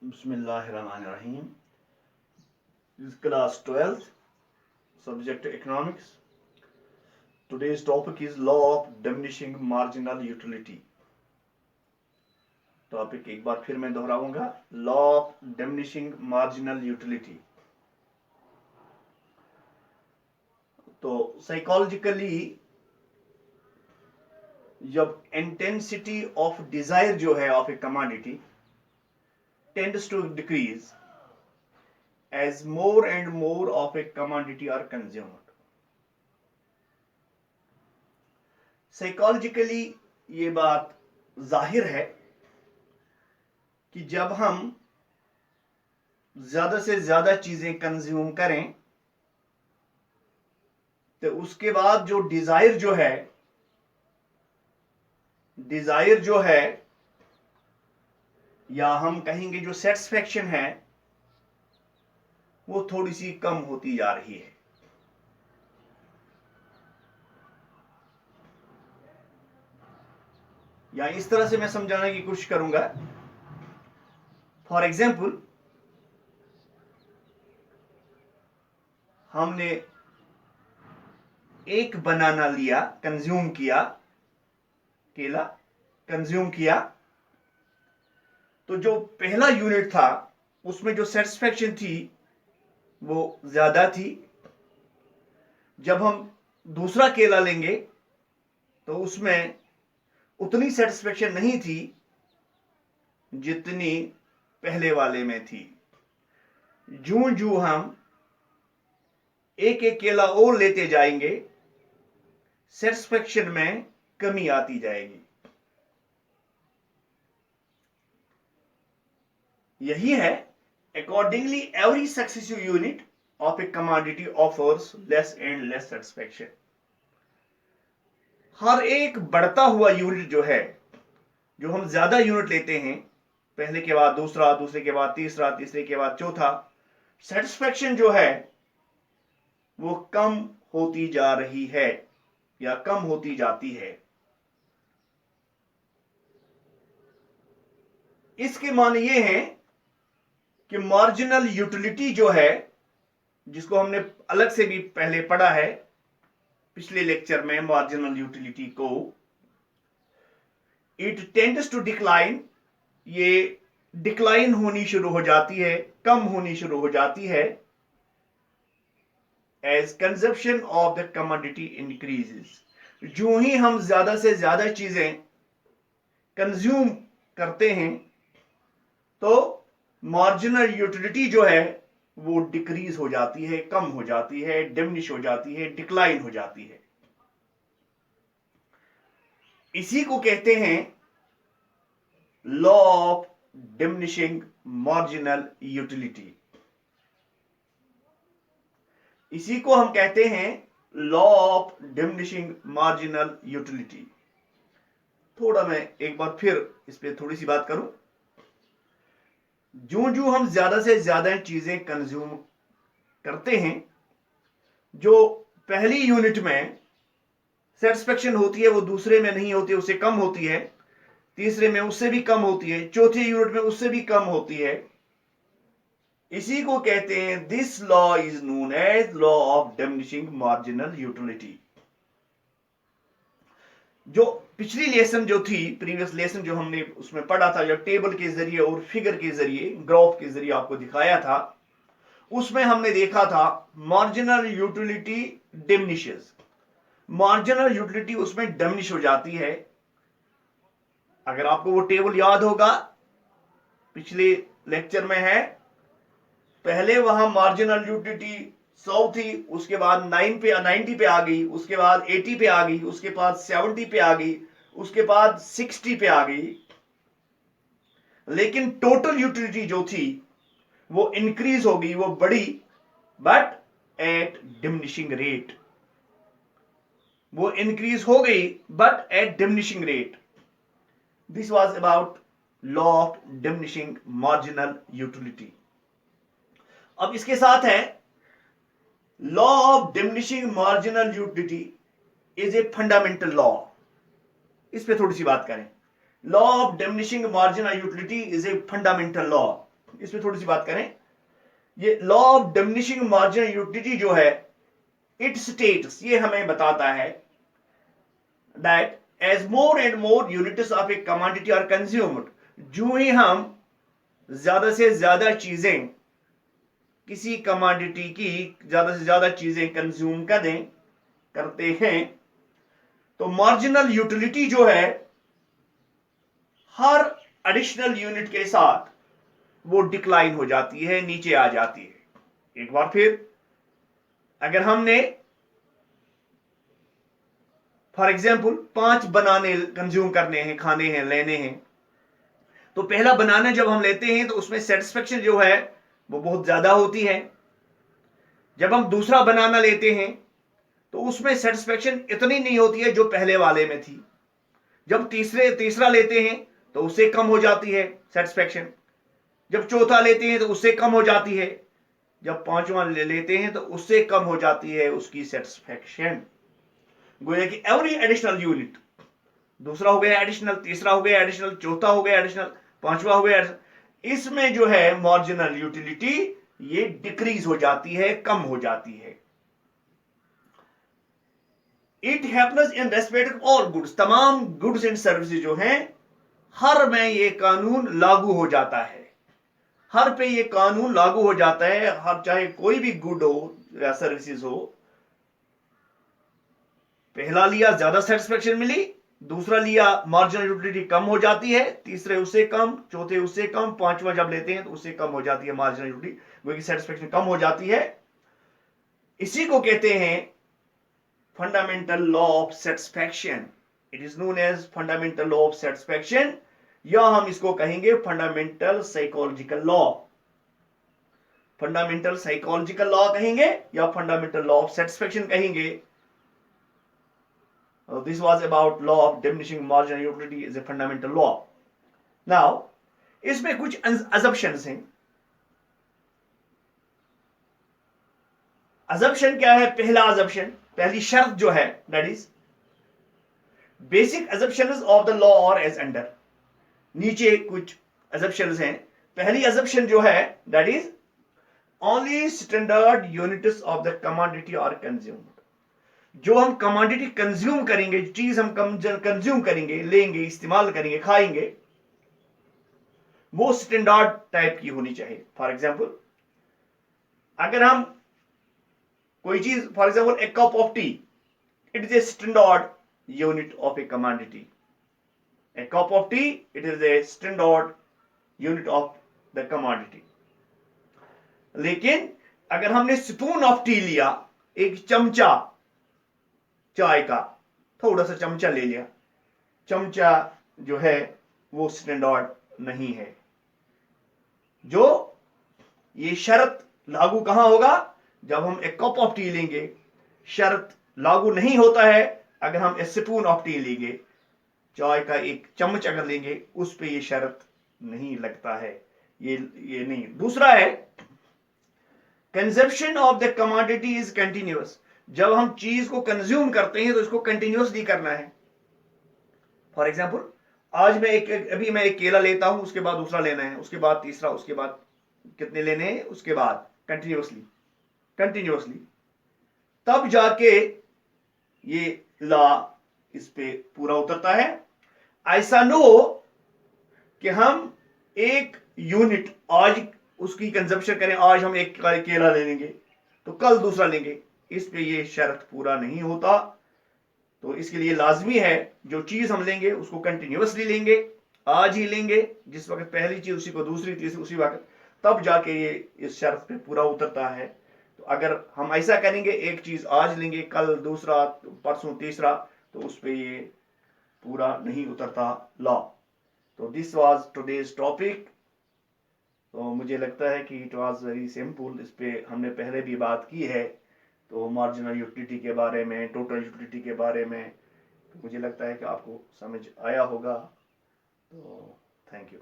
Bismillahirrahmanirrahim. This is class 12th, subject economics. Today's topic is law of diminishing marginal utility. Topic एक बार फिर मैं दोहराऊंगा, law of diminishing marginal utility. तो psychologically जब intensity of desire जो है of a commodity tends to decrease as more and more of a commodity are consumed. Psychologically ये बात जाहिर है कि जब हम ज्यादा से ज्यादा चीजें कंज्यूम करें तो उसके बाद जो डिजायर जो है या हम कहेंगे जो सेटिस्फैक्शन है वो थोड़ी सी कम होती जा रही है. या इस तरह से मैं समझाने की कोशिश करूंगा. फॉर एग्जाम्पल, हमने एक बनाना लिया, कंज्यूम किया, केला कंज्यूम किया, तो जो पहला यूनिट था उसमें जो सेटिस्फैक्शन थी वो ज्यादा थी. जब हम दूसरा केला लेंगे तो उसमें उतनी सेटिस्फैक्शन नहीं थी जितनी पहले वाले में थी. जूं जूं हम एक एक केला और लेते जाएंगे सेटिस्फैक्शन में कमी आती जाएगी. यही है, accordingly every successive unit of a commodity offers less and less satisfaction. हर एक बढ़ता हुआ यूनिट जो है, जो हम ज्यादा यूनिट लेते हैं, पहले के बाद दूसरा, दूसरे के बाद तीसरा, तीसरे के बाद चौथा, सेटिस्फैक्शन जो है वो कम होती जा रही है या कम होती जाती है. इसके माने ये हैं कि मार्जिनल यूटिलिटी जो है, जिसको हमने अलग से भी पहले पढ़ा है पिछले लेक्चर में, मार्जिनल यूटिलिटी को, इट टेंड्स टू डिक्लाइन, ये डिक्लाइन होनी शुरू हो जाती है, कम होनी शुरू हो जाती है, as consumption of the commodity increases. जो ही हम ज्यादा से ज्यादा चीजें कंज्यूम करते हैं तो मार्जिनल यूटिलिटी जो है वो डिक्रीज हो जाती है, कम हो जाती है, डिमिनिश हो जाती है, डिक्लाइन हो जाती है. इसी को कहते हैं law of diminishing marginal utility. इसी को हम कहते हैं law of diminishing marginal utility. थोड़ा मैं एक बार फिर इस पे थोड़ी सी बात करूं. जो जो हम ज्यादा से ज्यादा चीजें कंज्यूम करते हैं, जो पहली यूनिट में सेटिस्फैक्शन होती है वो दूसरे में नहीं होती, उससे कम होती है, तीसरे में उससे भी कम होती है, चौथे यूनिट में उससे भी कम होती है. इसी को कहते हैं, this law is known as law of diminishing marginal utility. जो पिछली लेसन जो थी, प्रीवियस लेसन जो हमने उसमें पढ़ा था, जो टेबल के जरिए और फिगर के जरिए, ग्राफ के जरिए आपको दिखाया था, उसमें हमने देखा था marginal utility diminishes. Marginal utility उसमें डिमिनिश हो जाती है. अगर आपको वो टेबल याद होगा, पिछले लेक्चर में है, पहले वहां मार्जिनल यूटिलिटी 100 थी, उसके बाद 90 पे आ गई, उसके बाद 80 पे आ गई, उसके बाद 70 पे आ गई, उसके बाद 60 पे आ गई. लेकिन टोटल यूटिलिटी जो थी वो इंक्रीज हो गई, वो बढ़ी, बट एट डिमिनिशिंग रेट. वो इंक्रीज हो गई but at diminishing rate. This was about law of diminishing marginal utility. अब इसके साथ है law of diminishing marginal utility is a fundamental law. इस पे थोड़ी सी बात करें. Law of diminishing marginal utility is a fundamental law. इसमें थोड़ी सी बात करें। ये law of diminishing marginal utility जो है, इट स्टेट्स, ये हमें बताता है that as more and more units of a commodity are consumed, जो ही हम ज्यादा से ज्यादा चीजें, किसी कमोडिटी की ज्यादा से ज्यादा चीजें कंज्यूम करते हैं, तो मार्जिनल यूटिलिटी जो है हर एडिशनल यूनिट के साथ वो डिक्लाइन हो जाती है, नीचे आ जाती है। एक बार फिर, अगर हमने फॉर एग्जाम्पल 5 बनाने कंज्यूम करने हैं, खाने हैं, लेने हैं, तो पहला बनाना जब हम लेते हैं तो उसमें सेटिस्फेक्शन जो है वो बहुत ज्यादा होती है। जब हम दूसरा बनाना लेते हैं तो उसमें सेटिस्फेक्शन इतनी नहीं होती है जो पहले वाले में थी। जब तीसरा लेते हैं तो उससे कम हो जाती है सेटिस्फेक्शन। जब चौथा लेते हैं तो उससे कम हो जाती है। जब पांचवा लेते हैं तो उससे कम हो जाती है उसकी सेटिस्फेक्शन। गोया कि एवरी एडिशनल यूनिट, दूसरा हो गया एडिशनल, तीसरा हो गया एडिशनल, चौथा हो गया एडिशनल, पांचवा हो गया एडिशनल, इसमें जो है मार्जिनल यूटिलिटी ये डिक्रीज हो जाती है, कम हो जाती है। It happens in respect of all goods, तमाम गुड्स एंड सर्विसेज जो हैं हर में ये कानून लागू हो जाता है। हर पे ये कानून लागू हो जाता है, हर चाहे कोई भी गुड हो या सर्विसेज हो। पहला लिया ज्यादा सेटिस्फेक्शन मिली, दूसरा लिया मार्जिनल यूटिलिटी कम हो जाती है, तीसरे उससे कम, चौथे उससे कम, पांचवा जब लेते हैं तो उससे कम हो जाती है मार्जिनल यूटिलिटी, वो सेटिस्फेक्शन कम हो जाती है। इसी को कहते हैं fundamental law of satisfaction. It is known as fundamental law of satisfaction, या हम इसको कहेंगे fundamental psychological law. Fundamental psychological law कहेंगे या फंडामेंटल लॉ ऑफ सेटिस्फैक्शन कहेंगे। This was about law of diminishing marginal utility is a fundamental law. Now, इसमें कुछ assumptions हैं। assumption क्या है? पहला assumption, पहली शर्त जो है, that is basic assumptions of the law are as under। नीचे कुछ assumptions हैं। पहली assumption जो है, that is only standard units of the commodity are consumed। जो हम कमोडिटी कंज्यूम करेंगे, चीज हम कंज्यूम करेंगे, लेंगे, इस्तेमाल करेंगे, खाएंगे, वो स्टैंडर्ड टाइप की होनी चाहिए। फॉर एग्जांपल, अगर हम कोई चीज, for example A cup of T, it is a standard unit of a commodity. A cup of T, it is a standard unit of the commodity. लेकिन अगर हमने स्पून ऑफ टी लिया, एक चमचा चाय का, थोड़ा सा चमचा ले लिया, चमचा जो है वो स्टैंडर्ड नहीं है। जो ये शर्त लागू कहां होगा? जब हम एक कप ऑफ टी लेंगे। शर्त लागू नहीं होता है अगर हम एक स्पून ऑफ टी लेंगे, चाय का एक चम्मच अगर लेंगे, उस पे ये शर्त नहीं लगता है। ये नहीं। दूसरा है consumption of the commodity is continuous. जब हम चीज को कंज्यूम करते हैं तो इसको कंटिन्यूअसली करना है। फॉर एग्जाम्पल, आज अभी मैं एक केला लेता हूं, उसके बाद दूसरा लेना है, उसके बाद तीसरा, उसके बाद कितने लेने हैं, उसके बाद कंटिन्यूअसली, तब जाके ये लॉ इस पे पूरा उतरता है। ऐसा न हो कि हम एक यूनिट आज उसकी कंजप्शन करें, आज हम एक केला ले लेंगे तो कल दूसरा लेंगे, इस पे ये शर्त पूरा नहीं होता। तो इसके लिए लाजमी है जो चीज हम लेंगे उसको कंटिन्यूअसली लेंगे, आज ही लेंगे, जिस वक्त पहली चीज उसी को दूसरी, तीसरी उसी वक्त, तब जाके ये इस शर्त पे पूरा उतरता है। तो अगर हम ऐसा करेंगे, एक चीज आज लेंगे, कल दूसरा, परसों तीसरा, तो उस पे ये पूरा नहीं उतरता लॉ। तो दिस वाज टुडेज टॉपिक। तो मुझे लगता है कि इट वाज वेरी सिंपल। इस पे हमने पहले भी बात की है, तो मार्जिनल यूटिलिटी के बारे में, टोटल यूटिलिटी के बारे में, तो मुझे लगता है कि आपको समझ आया होगा। तो थैंक यू।